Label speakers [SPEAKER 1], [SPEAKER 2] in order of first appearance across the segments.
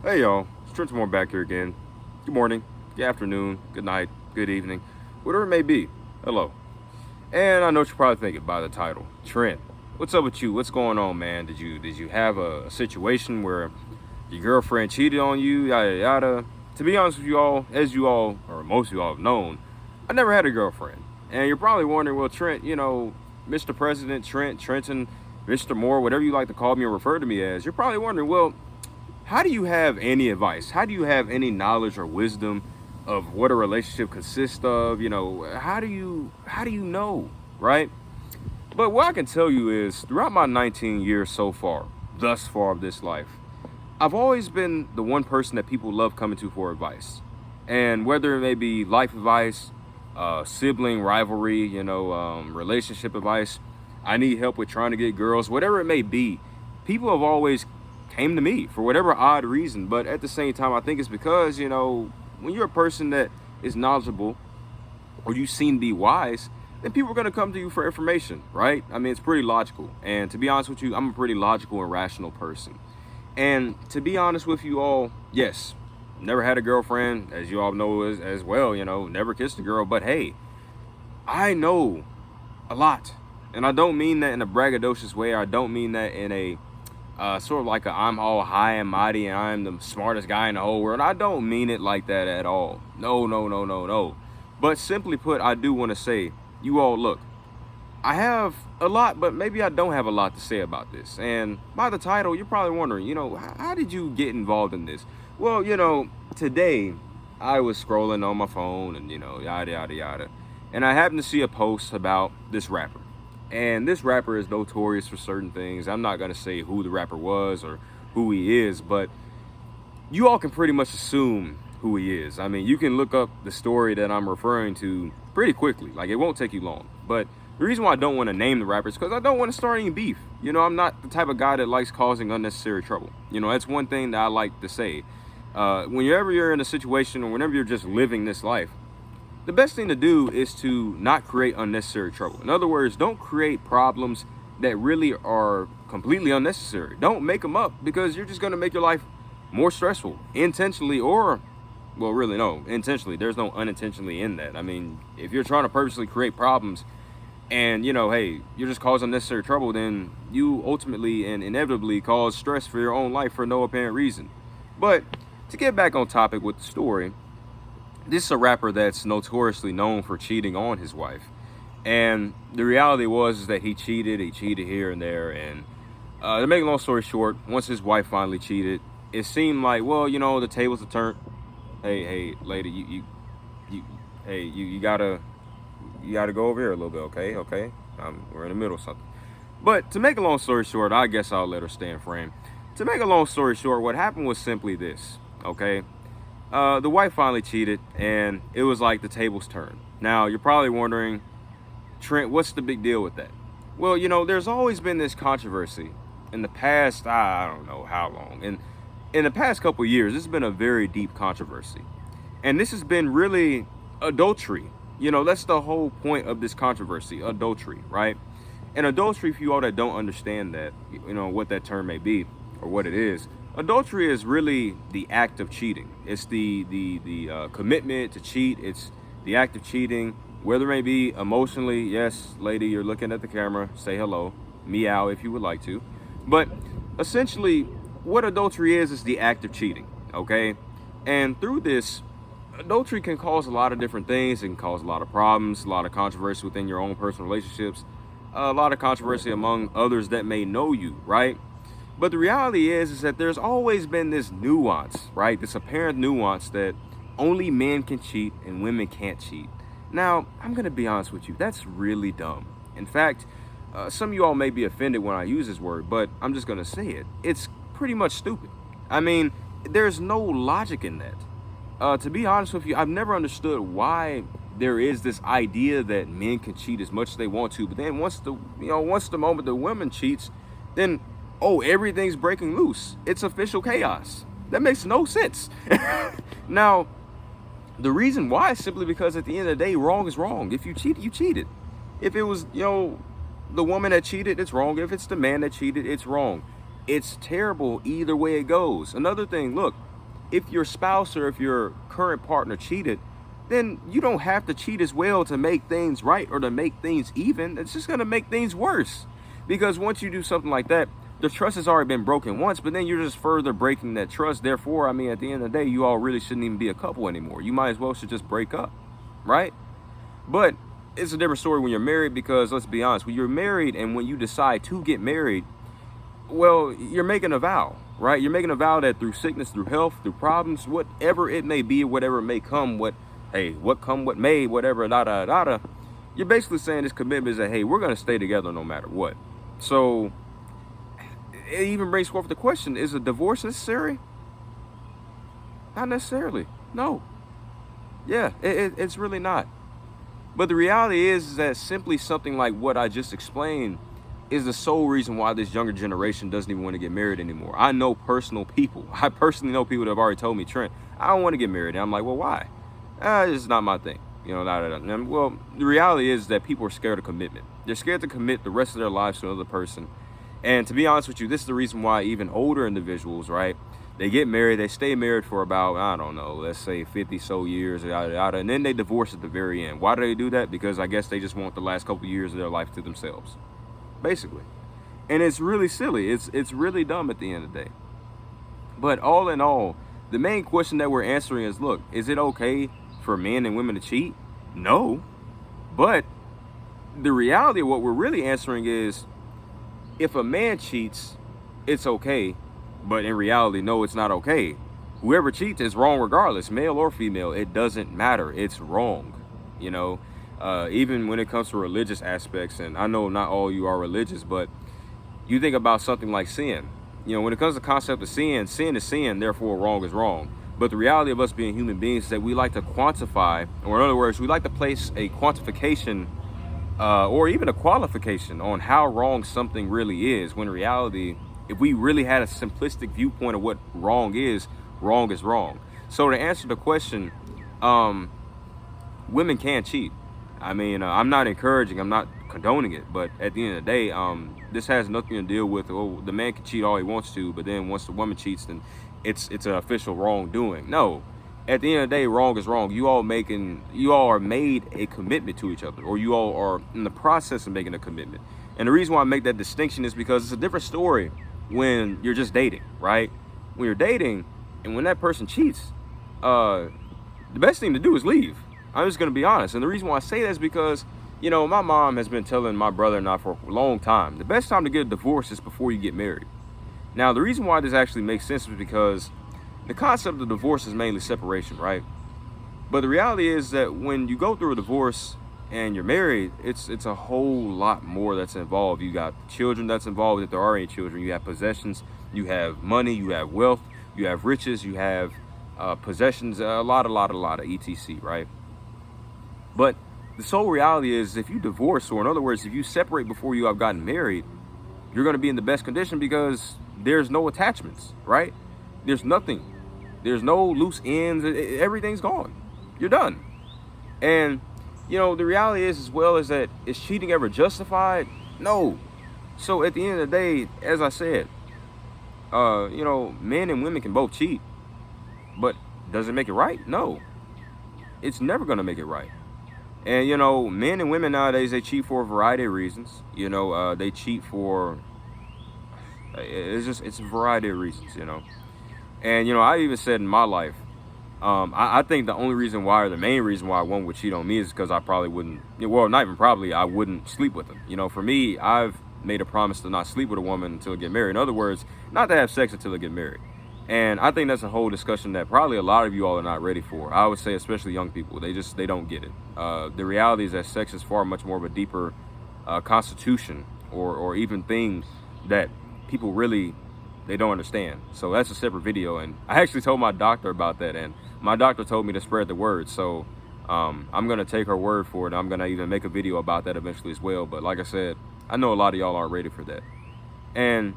[SPEAKER 1] Hey y'all, it's Trent Moore back here again. Good morning, good afternoon, good night, good evening, whatever it may be. Hello. And I know what you're probably thinking by the title. Trent, what's up with you? What's going on, man? Did you have a situation where your girlfriend cheated on you, yada yada? To be honest with you all, as you all, or most of you all have known, I never had a girlfriend. And you're probably wondering, well, Trent, Mr. President, Trenton, Mr. Moore, whatever you like to call me or refer to me as, you're probably wondering, well, how do you have any advice? How do you have any knowledge or wisdom of what a relationship consists of? How do you know, right? But what I can tell you is throughout my 19 years so far, thus far of this life, I've always been the one person that people love coming to for advice. And whether it may be life advice, sibling rivalry, relationship advice, I need help with trying to get girls, whatever it may be, people have always came to me for whatever odd reason. But at the same time, I think it's because, when you're a person that is knowledgeable or you seem to be wise, then people are going to come to you for information, right? I mean, it's pretty logical. And to be honest with you, I'm a pretty logical and rational person. And to be honest with you all, yes, never had a girlfriend, as you all know as well, never kissed a girl. But hey, I know a lot. And I don't mean that in a braggadocious way. I don't mean that in a sort of like I'm all high and mighty and I'm the smartest guy in the whole world. I don't mean it like that at all. No, no, no, no, no. But simply put, I do want to say, you all, look, I have a lot, but maybe I don't have a lot to say about this. And by the title, you're probably wondering, how did you get involved in this? Well, today I was scrolling on my phone and, yada, yada, yada. And I happened to see a post about this rapper. And this rapper is notorious for certain things. I'm not going to say who the rapper was or who he is, but you all can pretty much assume who he is. I mean, you can look up the story that I'm referring to pretty quickly. Like, it won't take you long. But the reason why I don't want to name the rapper is because I don't want to start any beef. I'm not the type of guy that likes causing unnecessary trouble. That's one thing that I like to say. Whenever you're in a situation or whenever you're just living this life, the best thing to do is to not create unnecessary trouble. In other words, don't create problems that really are completely unnecessary. Don't make them up because you're just going to make your life more stressful, intentionally or, well, really, no, intentionally. There's no unintentionally in that. I mean, if you're trying to purposely create problems and, hey, you're just causing unnecessary trouble, then you ultimately and inevitably cause stress for your own life for no apparent reason. But to get back on topic with the story, this is a rapper that's notoriously known for cheating on his wife. And the reality is that he cheated here and there. And to make a long story short, once his wife finally cheated, it seemed like, well, the tables have turned. Hey, lady, you gotta go over here a little bit, okay? We're in the middle of something. But to make a long story short, I guess I'll let her stay in frame. To make a long story short, what happened was simply this, okay? The wife finally cheated, and it was like the tables turned. Now, you're probably wondering, Trent, what's the big deal with that? Well, there's always been this controversy in the past, I don't know how long. And in the past couple of years, this has been a very deep controversy. And this has been really adultery. That's the whole point of this controversy, adultery, right? And adultery, for you all that don't understand that, what that term may be or what it is, adultery is really the act of cheating. It's the commitment to cheat. It's the act of cheating, whether it may be emotionally. Yes, lady, you're looking at the camera. Say hello. Meow if you would like to. But essentially, what adultery is the act of cheating, okay? And through this, adultery can cause a lot of different things. It can cause a lot of problems, a lot of controversy within your own personal relationships, a lot of controversy among others that may know you, right? But the reality is that there's always been this nuance, right? This apparent nuance that only men can cheat and women can't cheat. Now, I'm going to be honest with you. That's really dumb. In fact, some of you all may be offended when I use this word, but I'm just going to say it. It's pretty much stupid. I mean, there's no logic in that. To be honest with you, I've never understood why there is this idea that men can cheat as much as they want to. But then once the moment the woman cheats, then everything's breaking loose. It's official chaos. That makes no sense. Now, the reason why is simply because at the end of the day, wrong is wrong. If you cheated, you cheated. If it was, the woman that cheated, it's wrong. If it's the man that cheated, it's wrong. It's terrible either way it goes. Another thing, look, if your spouse or if your current partner cheated, then you don't have to cheat as well to make things right or to make things even. It's just going to make things worse. Because once you do something like that, the trust has already been broken once, but then you're just further breaking that trust. Therefore, I mean, at the end of the day, you all really shouldn't even be a couple anymore. You might as well should just break up, right? But it's a different story when you're married, because let's be honest, when you're married and when you decide to get married, well, you're making a vow, right? You're making a vow that through sickness, through health, through problems, whatever it may be, whatever may come, what come, what may, whatever, you're basically saying this commitment is that, hey, we're going to stay together no matter what. So it even brings forth the question, is a divorce necessary? Not necessarily. No. Yeah, it's really not. But the reality is that simply something like what I just explained is the sole reason why this younger generation doesn't even want to get married anymore. I know personal people. I personally know people that have already told me, Trent, I don't want to get married. And I'm like, well, why? It's not my thing. You know, well, the reality is that people are scared of commitment. They're scared to commit the rest of their lives to another person. And to be honest with you, this is the reason why even older individuals, right, they get married, they stay married for about, I don't know, let's say 50 so years, and then they divorce at the very end. Why do they do that? Because I guess they just want the last couple years of their life to themselves, basically. And it's really silly. It's really dumb at the end of the day. But all in all, the main question that we're answering is, look, is it okay for men and women to cheat? No. But the reality of what we're really answering is, if a man cheats, it's okay. But in reality, no, it's not okay. Whoever cheats is wrong regardless, male or female. It doesn't matter. It's wrong. You know, even when it comes to religious aspects, and I know not all you are religious, but you think about something like sin. You know, when it comes to the concept of sin, sin is sin, therefore wrong is wrong. But the reality of us being human beings is that we like to quantify, or in other words, we like to place a quantification or even a qualification on how wrong something really is, when in reality, if we really had a simplistic viewpoint of what wrong is wrong. So to answer the question, women can cheat. I mean, I'm not encouraging, I'm not condoning it, but at the end of the day, this has nothing to deal with, oh, the man can cheat all he wants to, but then once the woman cheats, then it's an official wrongdoing. No. At the end of the day, wrong is wrong. You all are made a commitment to each other, or you all are in the process of making a commitment. And the reason why I make that distinction is because it's a different story when you're just dating, right? When you're dating and when that person cheats, the best thing to do is leave. I'm just going to be honest. And the reason why I say that is because, you know, my mom has been telling my brother and I for a long time, the best time to get a divorce is before you get married. Now, the reason why this actually makes sense is because the concept of divorce is mainly separation, right? But the reality is that when you go through a divorce and you're married, it's a whole lot more that's involved. You got children that's involved, if there are any children. You have possessions, you have money, you have wealth, you have riches, you have possessions, a lot of etc, right? But the sole reality is, if you divorce, or in other words, if you separate before you have gotten married, you're going to be in the best condition because there's no attachments, right? There's nothing. There's no loose ends. Everything's gone. You're done. And, you know, the reality is as well is that, is cheating ever justified? No. So at the end of the day, as I said, you know, men and women can both cheat, but does it make it right? No. It's never going to make it right. And, you know, men and women nowadays, they cheat for a variety of reasons. You know, they cheat for, it's a variety of reasons, you know. And, you know, I even said in my life, I think the only reason why, or the main reason why one would cheat on me is because I probably wouldn't, well, not even probably, I wouldn't sleep with them. You know, for me, I've made a promise to not sleep with a woman until I get married. In other words, not to have sex until I get married. And I think that's a whole discussion that probably a lot of you all are not ready for. I would say, especially young people, they don't get it. The reality is that sex is far much more of a deeper constitution or even thing that people really, they don't understand. So that's a separate video. And I actually told my doctor about that, and my doctor told me to spread the word. So I'm going to take her word for it. I'm going to even make a video about that eventually as well. But like I said, I know a lot of y'all aren't ready for that. And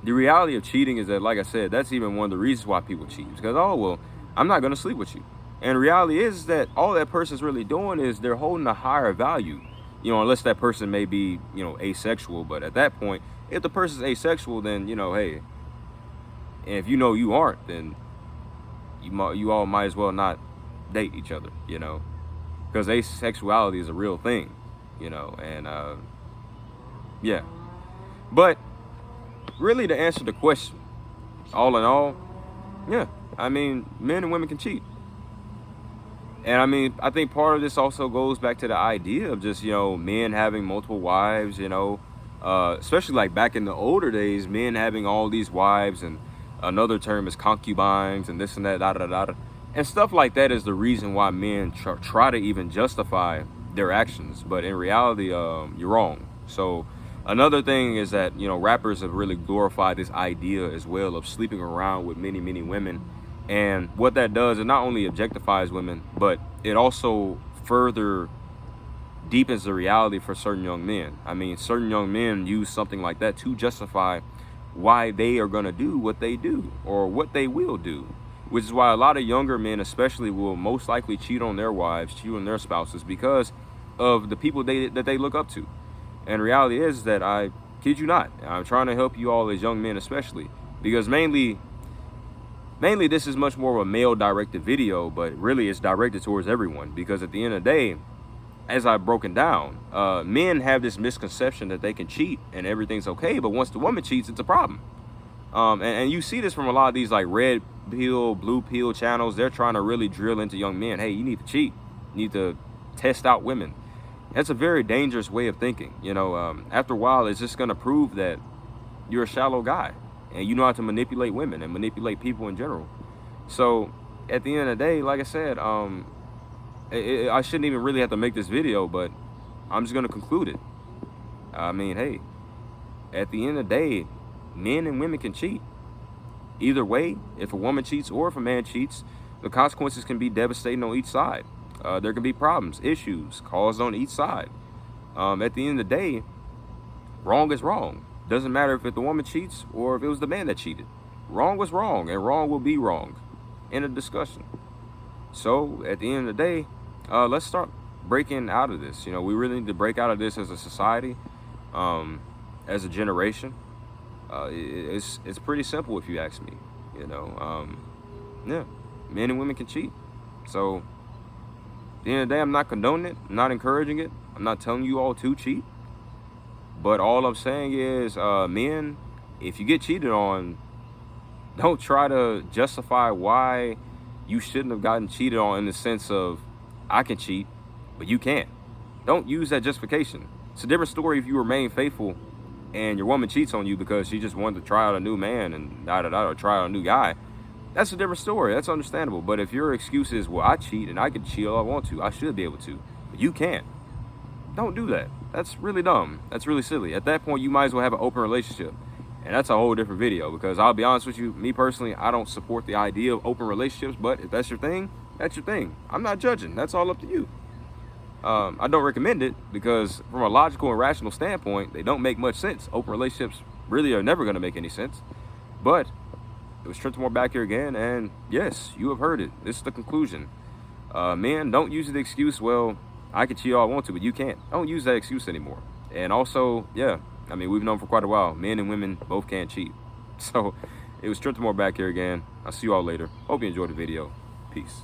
[SPEAKER 1] the reality of cheating is that, like I said, that's even one of the reasons why people cheat. Because, oh, well, I'm not going to sleep with you. And the reality is that all that person's really doing is they're holding a higher value, you know, unless that person may be, you know, asexual. But at that point, if the person's asexual, then, you know, hey, and if you know you aren't, then you all might as well not date each other, you know, because asexuality is a real thing, you know, and yeah. But really, to answer the question, all in all, yeah, I mean, men and women can cheat. And I mean, I think part of this also goes back to the idea of just, you know, men having multiple wives, you know, especially like back in the older days, men having all these wives, and another term is concubines and this and that, da da da da. And stuff like that is the reason why men try to even justify their actions. But in reality, you're wrong. So another thing is that, you know, rappers have really glorified this idea as well of sleeping around with many, many women. And what that does, it not only objectifies women, but it also further deepens the reality for certain young men. I mean, certain young men use something like that to justify why they are going to do what they do or what they will do, which is why a lot of younger men especially will most likely cheat on their wives, cheat on their spouses, because of the people that they look up to. And reality is that, I kid you not, I'm trying to help you all as young men especially, because mainly this is much more of a male directed video, but really it's directed towards everyone, because at the end of the day, as I've broken down, men have this misconception that they can cheat and everything's okay, but once the woman cheats, it's a problem. And you see this from a lot of these like red pill, blue pill channels. They're trying to really drill into young men, hey, you need to cheat, you need to test out women. That's a very dangerous way of thinking. You know, after a while, it's just going to prove that you're a shallow guy and you know how to manipulate women and manipulate people in general. So at the end of the day, like I said, I shouldn't even really have to make this video, but I'm just going to conclude it. I mean, hey, at the end of the day, men and women can cheat. Either way, if a woman cheats or if a man cheats, the consequences can be devastating on each side. There can be problems, issues caused on each side. At the end of the day, wrong is wrong. Doesn't matter if the woman cheats or if it was the man that cheated. Wrong was wrong, and wrong will be wrong. End of discussion. So at the end of the day, let's start breaking out of this. You know, we really need to break out of this as a society, as a generation. It's pretty simple if you ask me. You know, yeah, men and women can cheat. So at the end of the day, I'm not condoning it. I'm not encouraging it. I'm not telling you all to cheat. But all I'm saying is, men, if you get cheated on, don't try to justify why you shouldn't have gotten cheated on in the sense of, I can cheat, but you can't. Don't use that justification. It's a different story if you remain faithful and your woman cheats on you because she just wanted to try out a new man and or try out a new guy. That's a different story. That's understandable. But if your excuse is, well, I cheat and I can cheat all I want to, I should be able to, but you can't. Don't do that. That's really dumb. That's really silly. At that point, you might as well have an open relationship. And that's a whole different video, because I'll be honest with you, me personally, I don't support the idea of open relationships, but if that's your thing, that's your thing. I'm not judging. That's all up to you. I don't recommend it because from a logical and rational standpoint, they don't make much sense. Open relationships really are never going to make any sense. But it was Trenton back here again, and yes, you have heard it. This is the conclusion. Men, don't use the excuse, well, I can cheat all I want to, but you can't. Don't use that excuse anymore. And also, yeah, I mean, we've known for quite a while, men and women both can't cheat. So it was Trenton back here again. I'll see you all later. Hope you enjoyed the video. Peace.